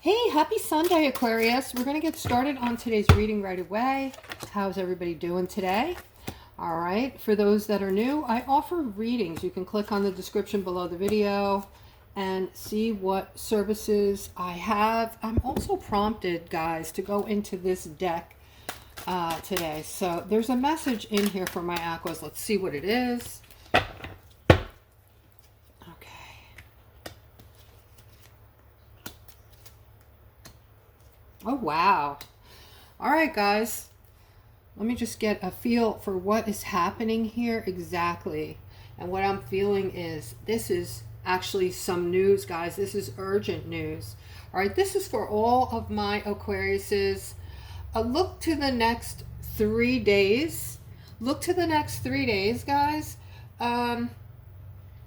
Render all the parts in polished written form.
Hey, happy Sunday, Aquarius. We're going to get started on today's reading right away. How's everybody doing today? All right, for those that are new, I offer readings. You can click on the description below the video and see what services I have. I'm also prompted, guys, to go into this deck today. So there's a message in here for my aquas. Let's see what it is. Oh, wow. All right, guys. Let me just get a feel for what is happening here exactly. And what I'm feeling is this is actually some news, guys. This is urgent news. All right, this is for all of my Aquariuses. Look to the next 3 days. Look to the next 3 days, guys.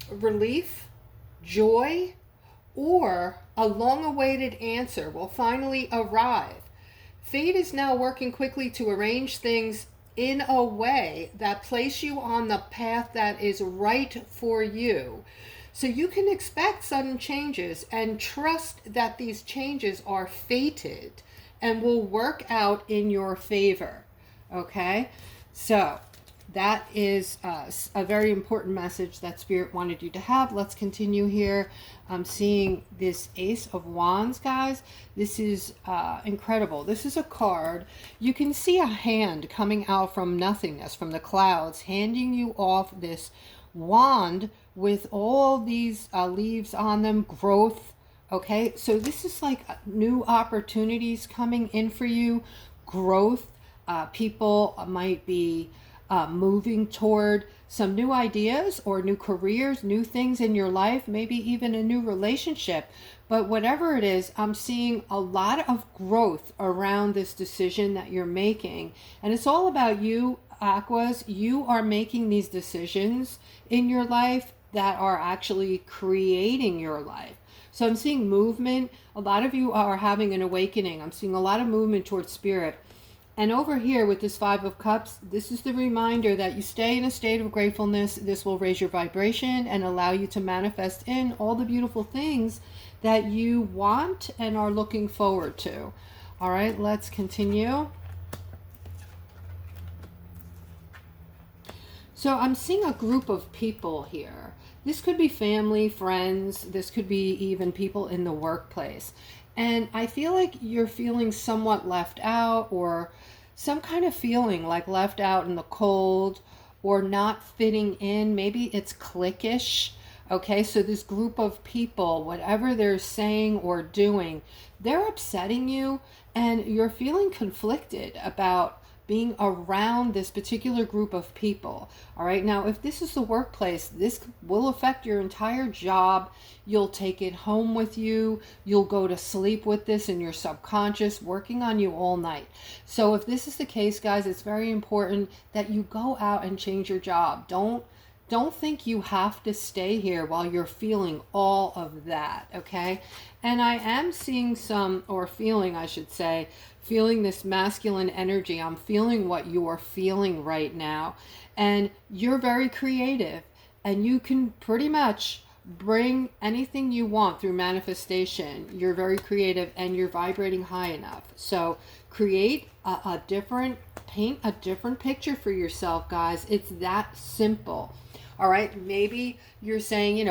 Relief, joy, or a long-awaited answer will finally arrive. Fate is now working quickly to arrange things in a way that place you on the path that is right for you. So you can expect sudden changes and trust that these changes are fated and will work out in your favor. Okay? So that is a very important message that Spirit wanted you to have. Let's continue here. I'm seeing this Ace of Wands, guys. This is incredible. This is a card. You can see a hand coming out from nothingness, from the clouds, handing you off this wand with all these leaves on them, growth. Okay, so this is like new opportunities coming in for you, growth. People might be moving toward some new ideas or new careers, new things in your life, maybe even a new relationship. But whatever it is, I'm seeing a lot of growth around this decision that you're making. And it's all about you, Aquas. You are making these decisions in your life that are actually creating your life. So I'm seeing movement. A lot of you are having an awakening. I'm seeing a lot of movement towards Spirit. And over here with this Five of Cups, this is the reminder that you stay in a state of gratefulness. This will raise your vibration and allow you to manifest in all the beautiful things that you want and are looking forward to. All right, let's continue. So I'm seeing a group of people here. This could be family, friends. This could be even people in the workplace. And I feel like you're feeling somewhat left out, or some kind of feeling like left out in the cold or not fitting in. Maybe it's cliquish. Okay, so this group of people, whatever they're saying or doing, they're upsetting you, and you're feeling conflicted about being around this particular group of people. All right, now if this is the workplace, this will affect your entire job. You'll take it home with you. You'll go to sleep with this in your subconscious, working on you all night. So if this is the case, guys, it's very important that you go out and change your job. Don't think you have to stay here while you're feeling all of that, okay? And I am seeing some, or feeling, I should say, feeling this masculine energy. I'm feeling what you're feeling right now. And you're very creative, and you can pretty much bring anything you want through manifestation. You're very creative and you're vibrating high enough. So create paint a different picture for yourself, guys. It's that simple. All right, maybe you're saying,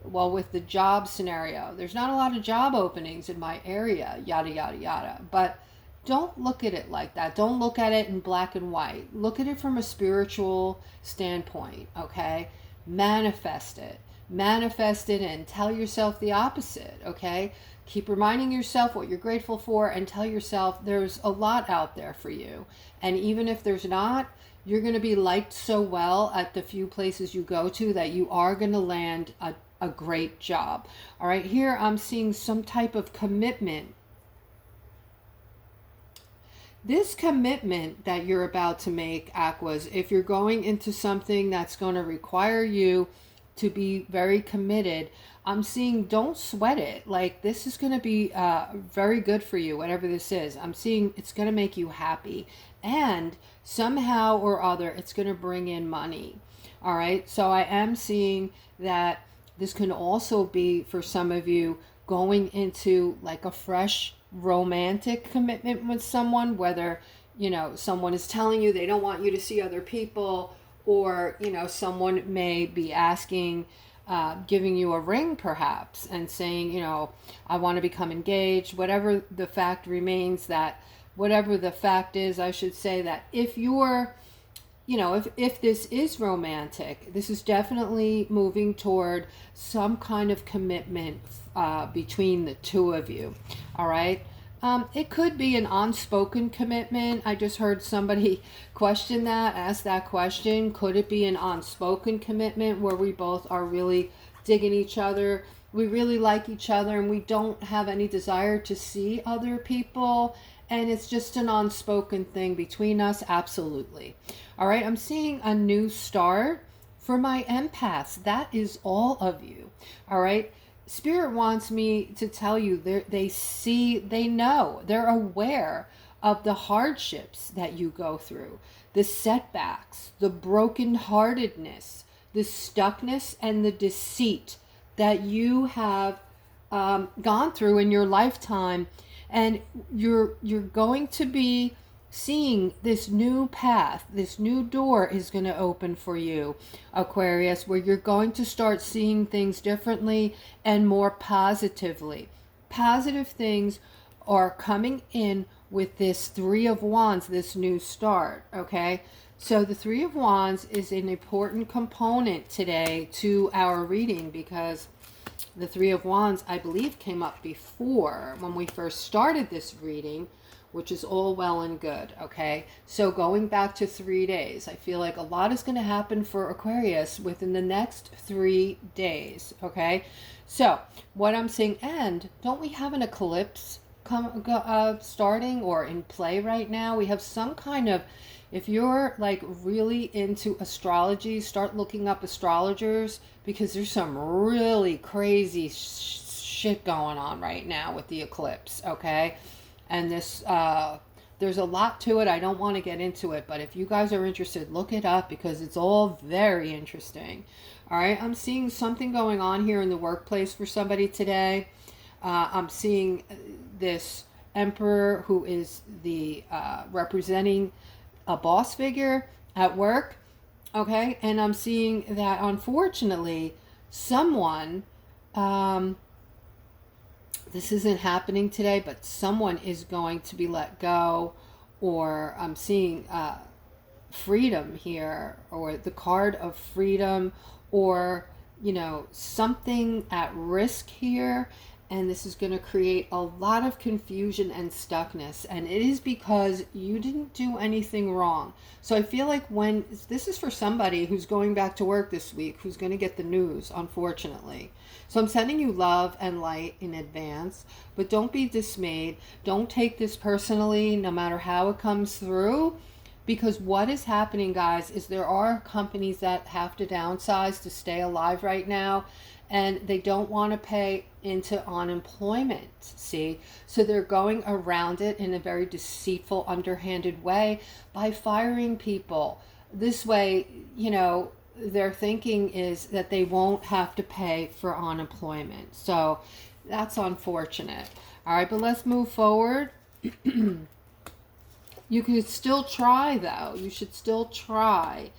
well, with the job scenario, there's not a lot of job openings in my area, yada, yada, yada. But don't look at it like that. Don't look at it in black and white. Look at it from a spiritual standpoint, okay? Manifest it. Manifest it and tell yourself the opposite, okay? Keep reminding yourself what you're grateful for, and tell yourself there's a lot out there for you. And even if there's not, you're going to be liked so well at the few places you go to that you are going to land a great job. All right, here I'm seeing some type of commitment. This commitment that you're about to make, Aquas, if you're going into something that's going to require you to be very committed, I'm seeing don't sweat it. Like, this is going to be very good for you, whatever this is. I'm seeing it's going to make you happy, and somehow or other it's going to bring in money. All right, so I am seeing that this can also be, for some of you, going into like a fresh romantic commitment with someone, whether, you know, someone is telling you they don't want you to see other people, or, you know, someone may be asking, giving you a ring perhaps and saying, you know, I want to become engaged. Whatever the fact remains, that whatever the fact is, I should say, that if you're, you know, if this is romantic, this is definitely moving toward some kind of commitment between the two of you. All right. It could be an unspoken commitment. I just heard somebody question that, ask that question. Could it be an unspoken commitment where we both are really digging each other? We really like each other and we don't have any desire to see other people. And it's just an unspoken thing between us. Absolutely. All right. I'm seeing a new start for my empaths. That is all of you. All right. Spirit wants me to tell you, they see, they know, they're aware of the hardships that you go through, the setbacks, the brokenheartedness, the stuckness, and the deceit that you have gone through in your lifetime. And you're going to be seeing this new path, this new door is going to open for you, Aquarius, where you're going to start seeing things differently and more positively. Positive things are coming in with this Three of Wands, this new start, okay? So the Three of Wands is an important component today to our reading, because the Three of Wands, I believe, came up before when we first started this reading, which is all well and good, okay? So going back to 3 days, I feel like a lot is going to happen for Aquarius within the next 3 days, okay? So what I'm saying, and don't we have an eclipse starting or in play right now? We have some kind of, if you're like really into astrology, start looking up astrologers, because there's some really crazy shit going on right now with the eclipse, okay? And this, there's a lot to it. I don't want to get into it, but if you guys are interested, look it up, because it's all very interesting. All right, I'm seeing something going on here in the workplace for somebody today. I'm seeing this Emperor, who is the representing a boss figure at work, okay? And I'm seeing that, unfortunately, someone, this isn't happening today, but someone is going to be let go, or I'm seeing freedom here, or the card of freedom, or, you know, something at risk here. And this is going to create a lot of confusion and stuckness. And it is because you didn't do anything wrong. So I feel like when this is for somebody who's going back to work this week, who's going to get the news, unfortunately. So I'm sending you love and light in advance, but don't be dismayed. Don't take this personally, no matter how it comes through. Because what is happening, guys, is there are companies that have to downsize to stay alive right now, and they don't want to pay into unemployment, see? So they're going around it in a very deceitful, underhanded way by firing people. This way, you know, their thinking is that they won't have to pay for unemployment. So that's unfortunate. All right, but let's move forward. You can still try, though. You should still try,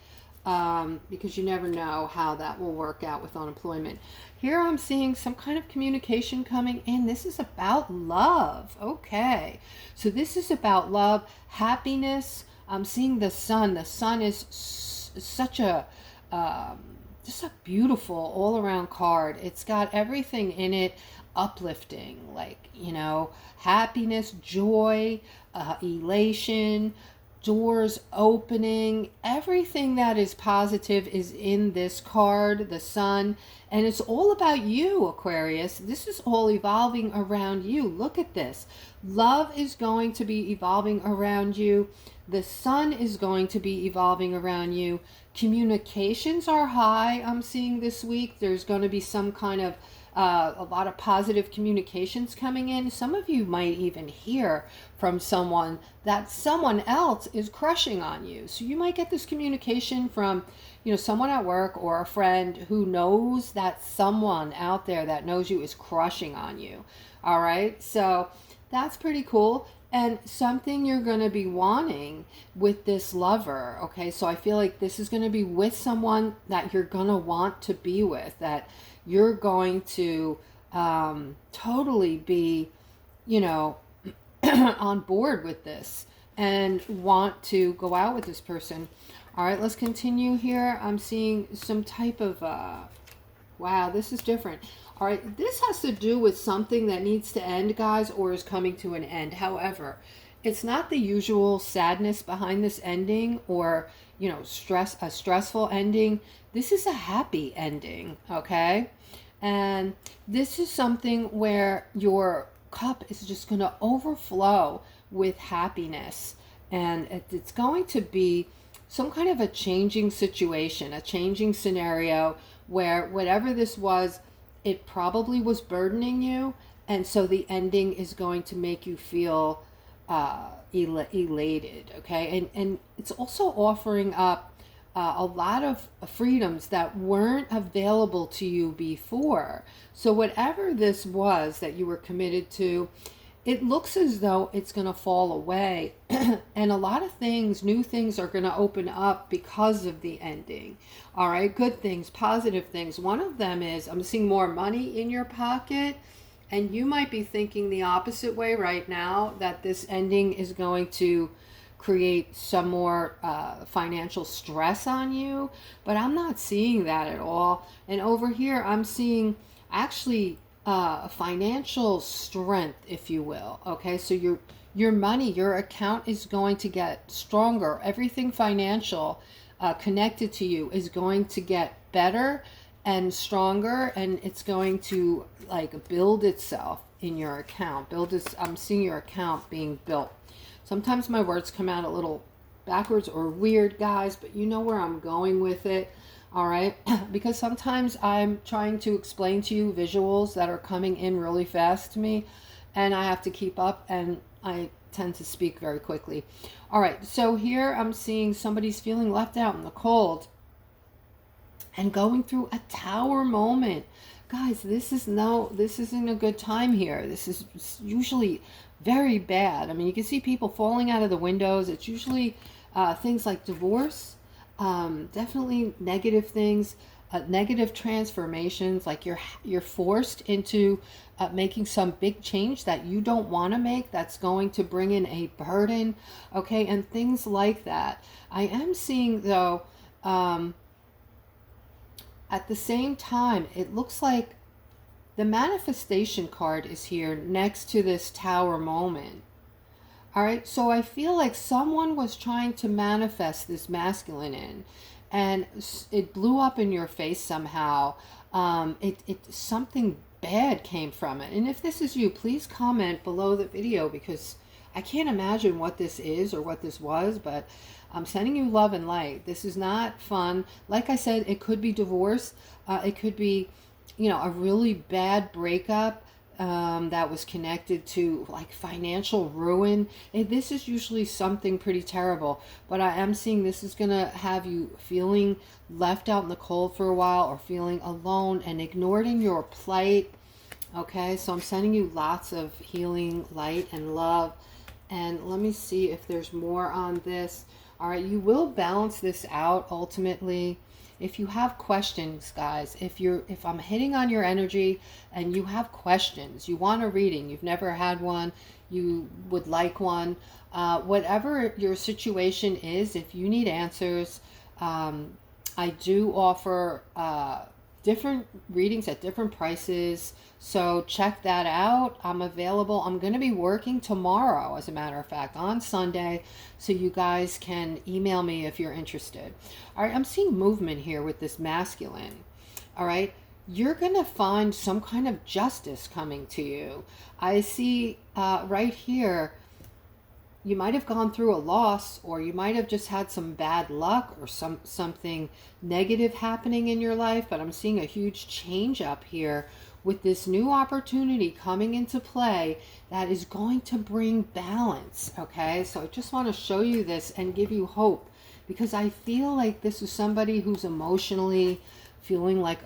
because you never know how that will work out with unemployment. Here I'm seeing some kind of communication coming in. This is about love. Okay. So this is about love, happiness. I'm seeing the sun. The sun is such a, just a beautiful all-around card. It's got everything in it, uplifting, like, you know, happiness, joy, elation, doors opening. Everything that is positive is in this card, the sun. And it's all about you, Aquarius. This is all evolving around you. Look at this. Love is going to be evolving around you. The sun is going to be evolving around you. Communications are high, I'm seeing this week. There's going to be some kind of a lot of positive communications coming in. Some of you might even hear from someone that someone else is crushing on you. So you might get this communication from, someone at work or a friend who knows that someone out there that knows you is crushing on you. All right. So that's pretty cool. And something you're going to be wanting with this lover. Okay. So I feel like this is going to be with someone that you're going to want to be with, that you're going to totally be, on board with this and want to go out with this person. All right, let's continue here. I'm seeing some type of, wow, this is different. All right, this has to do with something that needs to end, guys, or is coming to an end. However, it's not the usual sadness behind this ending or, a stressful ending. This is a happy ending, okay? And this is something where your cup is just going to overflow with happiness. And it's going to be some kind of a changing situation, a changing scenario where whatever this was, it probably was burdening you. And so the ending is going to make you feel elated, okay? And it's also offering up a lot of freedoms that weren't available to you before. So whatever this was that you were committed to, it looks as though it's going to fall away. And a lot of things, new things are going to open up because of the ending. All right, good things, positive things. One of them is I'm seeing more money in your pocket. And you might be thinking the opposite way right now, that this ending is going to create some more financial stress on you. But I'm not seeing that at all. And over here, I'm seeing actually financial strength, if you will. Okay, so your money, your account is going to get stronger. Everything financial connected to you is going to get better and stronger, and it's going to like build itself in your account. I'm seeing your account being built. Sometimes my words come out a little backwards or weird, guys, but you know where I'm going with it. All right, because sometimes I'm trying to explain to you visuals that are coming in really fast to me, and I have to keep up, and I tend to speak very quickly. All right, so here I'm seeing somebody's feeling left out in the cold and going through a tower moment. Guys, this isn't a good time here. This is usually very bad. I mean, you can see people falling out of the windows. It's usually things like divorce, definitely negative things, negative transformations, like you're forced into making some big change that you don't want to make, that's going to bring in a burden, okay, and things like that. I am seeing, though, at the same time, it looks like the manifestation card is here next to this tower moment. All right, so I feel like someone was trying to manifest this masculine in, and it blew up in your face somehow. Something bad came from it. And if this is you, please comment below the video, because I can't imagine what this is or what this was, but I'm sending you love and light. This is not fun. Like I said, it could be divorce. It could be, a really bad breakup that was connected to like financial ruin. And this is usually something pretty terrible. But I am seeing this is going to have you feeling left out in the cold for a while, or feeling alone and ignored in your plight. Okay, so I'm sending you lots of healing, light, and love. And let me see if there's more on this. All right, you will balance this out ultimately. If you have questions, guys, if I'm hitting on your energy and you have questions, you want a reading, you've never had one, you would like one, whatever your situation is, if you need answers, I do offer different readings at different prices, so check that out. I'm available. I'm going to be working tomorrow, as a matter of fact, on Sunday, so you guys can email me if you're interested. All right, I'm seeing movement here with this masculine. All right, you're going to find some kind of justice coming to you. I see right here, you might have gone through a loss, or you might have just had some bad luck or something negative happening in your life, but I'm seeing a huge change up here with this new opportunity coming into play that is going to bring balance. Okay, so I just want to show you this and give you hope, because I feel like this is somebody who's emotionally feeling like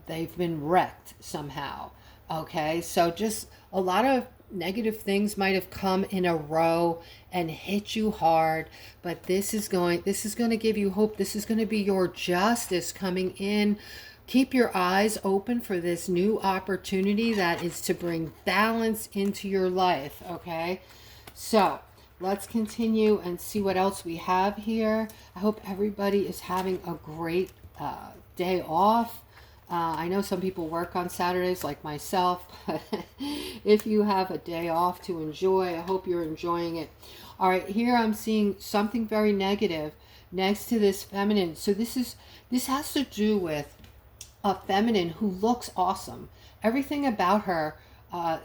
they've been wrecked somehow. Okay, so just a lot of negative things might have come in a row and hit you hard, but this is going to give you hope. This is going to be your justice coming in. Keep your eyes open for this new opportunity that is to bring balance into your life. Okay, so let's continue and see what else we have here. I hope everybody is having a great day off. I know some people work on Saturdays like myself, but if you have a day off to enjoy, I hope you're enjoying it. All right, here I'm seeing something very negative next to this feminine. So this has to do with a feminine who looks awesome. Everything about her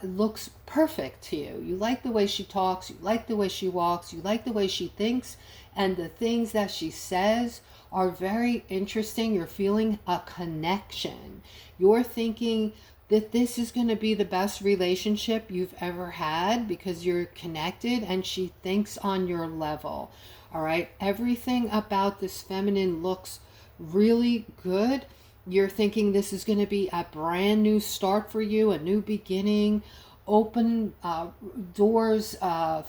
looks perfect to you. You like the way she talks, you like the way she walks, you like the way she thinks, and the things that she says are very interesting. You're feeling a connection. You're thinking that this is going to be the best relationship you've ever had because you're connected and she thinks on your level. All right. Everything about this feminine looks really good. You're thinking this is going to be a brand new start for you, a new beginning, open doors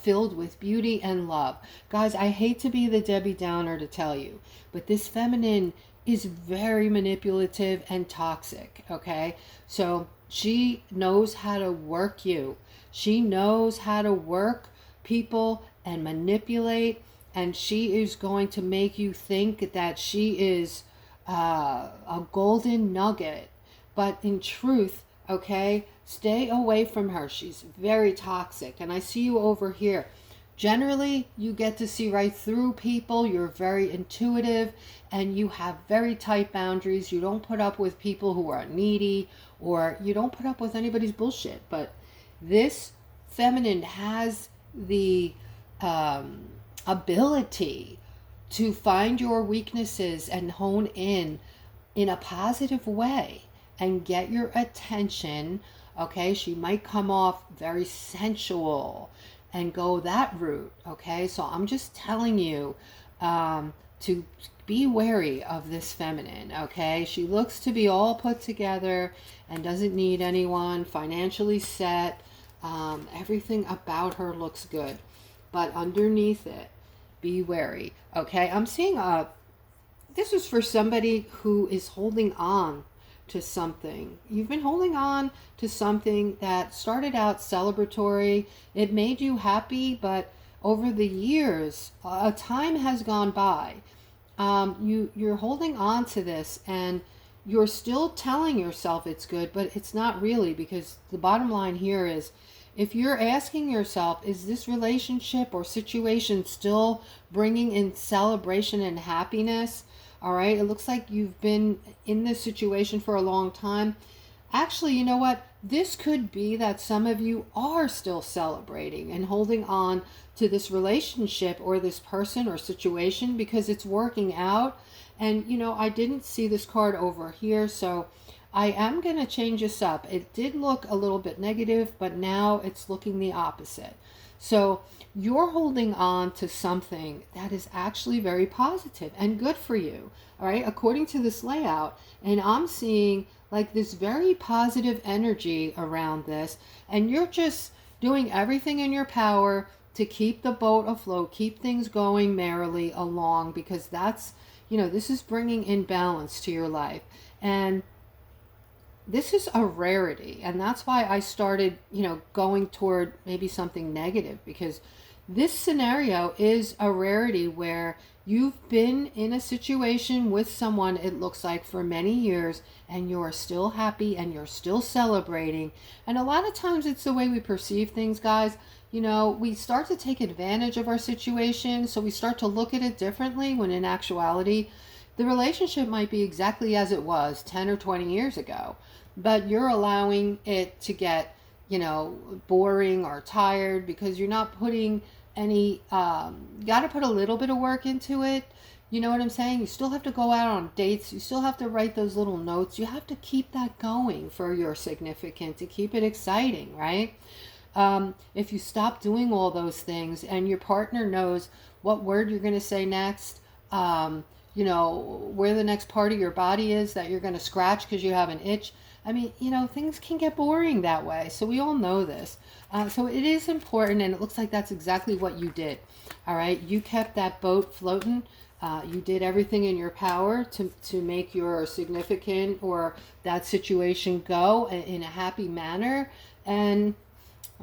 filled with beauty and love. Guys, I hate to be the Debbie Downer to tell you, but this feminine is very manipulative and toxic, okay? So she knows how to work you. She knows how to work people and manipulate, and she is going to make you think that she is a golden nugget. But in truth, okay, stay away from her. She's very toxic. And I see you over here. Generally, you get to see right through people. You're very intuitive and you have very tight boundaries. You don't put up with people who are needy, or you don't put up with anybody's bullshit. But this feminine has the ability to find your weaknesses and hone in a positive way and get your attention. Okay, she might come off very sensual and go that route. Okay, so I'm just telling you to be wary of this feminine. Okay, she looks to be all put together and doesn't need anyone, financially set. Everything about her looks good, but underneath it, be wary. Okay, I'm seeing this is for somebody who is holding on to something. You've been holding on to something that started out celebratory. It made you happy, but over the years, a time has gone by. You're holding on to this and you're still telling yourself it's good, but it's not really, because the bottom line here is, if you're asking yourself, is this relationship or situation still bringing in celebration and happiness? All right, it looks like you've been in this situation for a long time. Actually, you know what? This could be that some of you are still celebrating and holding on to this relationship or this person or situation because it's working out. And, you know, I didn't see this card over here, so I am going to change this up. It did look a little bit negative, but now it's looking the opposite. So you're holding on to something that is actually very positive and good for you, all right, according to this layout. And I'm seeing like this very positive energy around this, and you're just doing everything in your power to keep the boat afloat, keep things going merrily along, because that's, you know, this is bringing in balance to your life. And this is a rarity, and that's why I started, you know, going toward maybe something negative, because this scenario is a rarity where you've been in a situation with someone, it looks like, for many years, and you're still happy and you're still celebrating. And a lot of times it's the way we perceive things, guys. You know, we start to take advantage of our situation, so we start to look at it differently, when in actuality, the relationship might be exactly as it was 10 or 20 years ago. But you're allowing it to get, you know, boring or tired because you're not putting any, got to put a little bit of work into it. You know what I'm saying? You still have to go out on dates. You still have to write those little notes. You have to keep that going for your significant to keep it exciting, right? If you stop doing all those things and your partner knows what word you're going to say next, you know, where the next part of your body is that you're going to scratch because you have an itch. I mean, you know, things can get boring that way. So we all know this. So it is important, and it looks like that's exactly what you did. All right. You kept that boat floating. You did everything in your power to make your significant or that situation go in a happy manner. And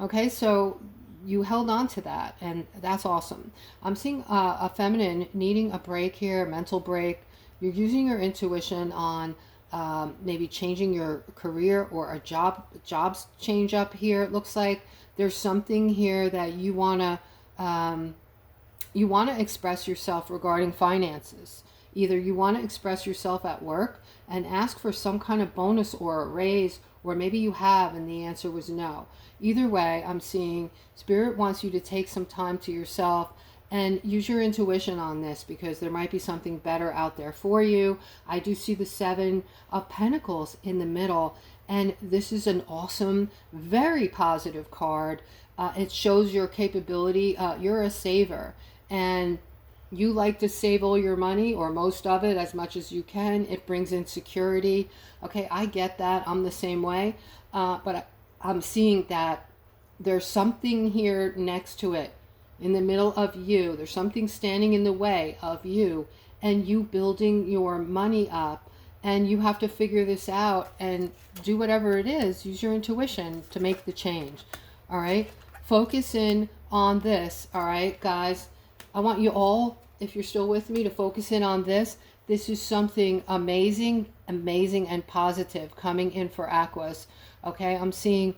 okay, so you held on to that, and that's awesome. I'm seeing a feminine needing a break here, a mental break. You're using your intuition on maybe changing your career or a jobs change up here. It looks like there's something here that you want to express yourself regarding finances. Either you want to express yourself at work and ask for some kind of bonus or a raise, or maybe you have and the answer was no. Either way, I'm seeing Spirit wants you to take some time to yourself and use your intuition on this, because there might be something better out there for you. I do see the 7 of Pentacles in the middle, and this is an awesome, very positive card. It shows your capability. You're a saver, and you like to save all your money, or most of it, as much as you can. It brings in security. Okay, I get that. I'm the same way. But I'm seeing that there's something here next to it, in the middle of you. There's something standing in the way of you and you building your money up. And you have to figure this out and do whatever it is. Use your intuition to make the change. All right. Focus in on this. All right, guys. I want you all, if you're still with me, to focus in on this. This is something amazing, amazing and positive coming in for Aquas. Okay, I'm seeing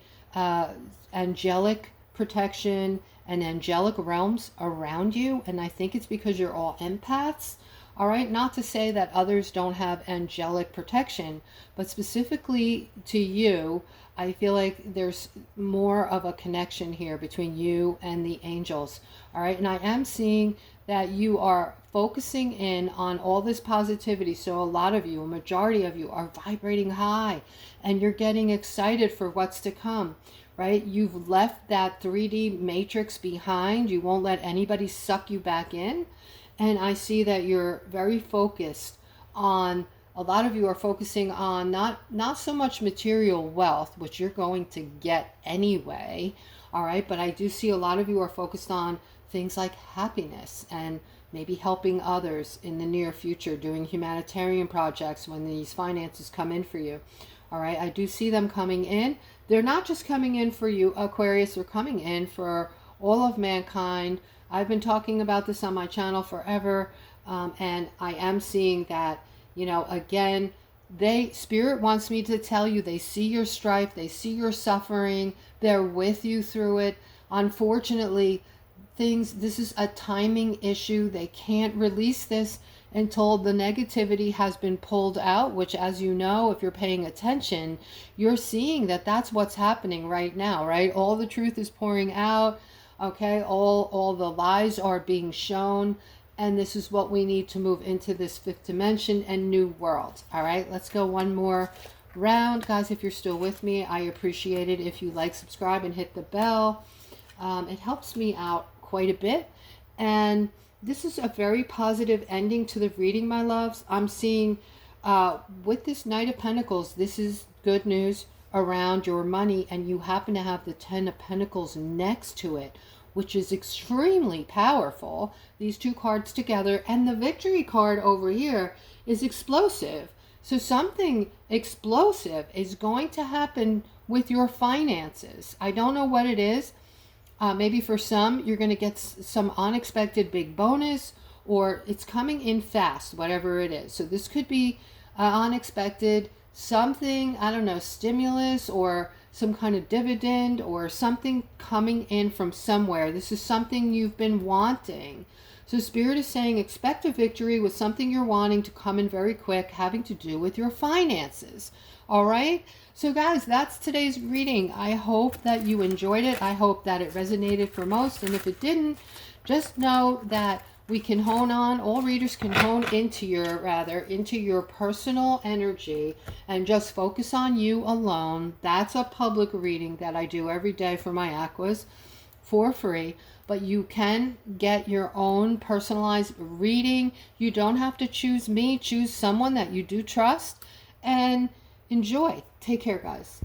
angelic protection and angelic realms around you. And I think it's because you're all empaths. All right, not to say that others don't have angelic protection, but specifically to you, I feel like there's more of a connection here between you and the angels. All right, and I am seeing that you are focusing in on all this positivity. So a lot of you, a majority of you, are vibrating high and you're getting excited for what's to come, right? You've left that 3D matrix behind. You won't let anybody suck you back in. And I see that you're very focused on, a lot of you are focusing on not so much material wealth, which you're going to get anyway, all right? But I do see a lot of you are focused on things like happiness and maybe helping others in the near future, doing humanitarian projects when these finances come in for you, all right? I do see them coming in. They're not just coming in for you, Aquarius, they're coming in for all of mankind. I've been talking about this on my channel forever, and I am seeing that, you know, again, Spirit wants me to tell you, they see your strife, they see your suffering, they're with you through it. Unfortunately, this is a timing issue. They can't release this until the negativity has been pulled out, which, as you know, if you're paying attention, you're seeing that that's what's happening right now, right? All the truth is pouring out. Okay, all the lies are being shown, and this is what we need to move into this 5th dimension and new world. All right, let's go one more round. Guys, if you're still with me, I appreciate it if you like, subscribe, and hit the bell. It helps me out quite a bit. And this is a very positive ending to the reading, my loves. I'm seeing with this Knight of Pentacles, this is good news around your money, and you happen to have the 10 of Pentacles next to it, which is extremely powerful. These two cards together, and the Victory card over here is explosive. So something explosive is going to happen with your finances. I don't know what it is. Maybe for some, you're going to get some unexpected big bonus, or it's coming in fast, whatever it is. So this could be unexpected, something, I don't know, stimulus or some kind of dividend or something coming in from somewhere. This is something you've been wanting. So Spirit is saying expect a victory with something you're wanting to come in very quick, having to do with your finances. All right. So guys, that's today's reading. I hope that you enjoyed it. I hope that it resonated for most. And if it didn't, just know that we can hone on, all readers can hone into your personal energy and just focus on you alone. That's a public reading that I do every day for my aquas for free. But you can get your own personalized reading. You don't have to choose me. Choose someone that you do trust and enjoy. Take care, guys.